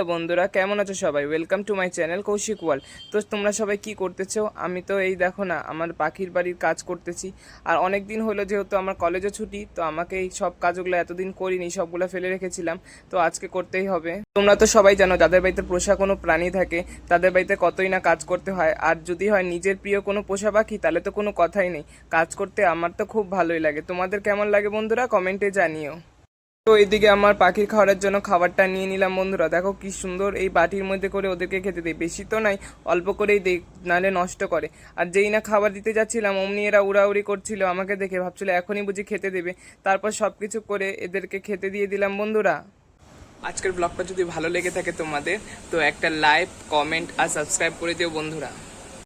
Hello বন্ধুরা, কেমন আছো সবাই? Welcome to my channel Kaushik world. তো তোমরা সবাই কি করতেছো? আমি তো এই দেখো না, আমার পাখির বাড়ির কাজ করতেছি। আর অনেক দিন হলো, যেহেতু আমার কলেজও ছুটি, তো আমাকে এই সব কাজগুলো এতদিন করিনি, সবগুলো ফেলে রেখেছিলাম। তো আজকে করতেই হবে। তোমরা তো সবাই জানো, যাদের বাড়িতে পোষা কোনো প্রাণী থাকে তাদের বাড়িতে কতই না কাজ করতে হয়। আর যদি হয় নিজের প্রিয় কোনো পোষা পাখি, তাহলে তো কোনো কথাই নেই। কাজ করতে আমার তো খুব ভালোই লাগে। তোমাদের কেমন লাগে বন্ধুরা? কমেন্টে জানিও। তো এইদিকে আমার পাখির খাওয়ার জন্য খাবারটা নিয়ে নিলাম বন্ধুরা। দেখো কি সুন্দর এই বাটির মধ্যে করে ওদেরকে খেতে দিই। বেশি তো নাই, অল্প করেই দিই, নাহলে নষ্ট করে। আর যেই না খাবার দিতে যাচ্ছিলাম, অমনি এরা উড়াউড়ি করছিল আমাকে দেখে, ভাবছিল এখনই বুঝি খেতে দেবে। তারপর সব কিছু করে এদেরকে খেতে দিয়ে দিলাম বন্ধুরা। আজকের ব্লগটা যদি ভালো লেগে থাকে তোমাদের, তো একটা লাইক, কমেন্ট আর সাবস্ক্রাইব করে দিও বন্ধুরা।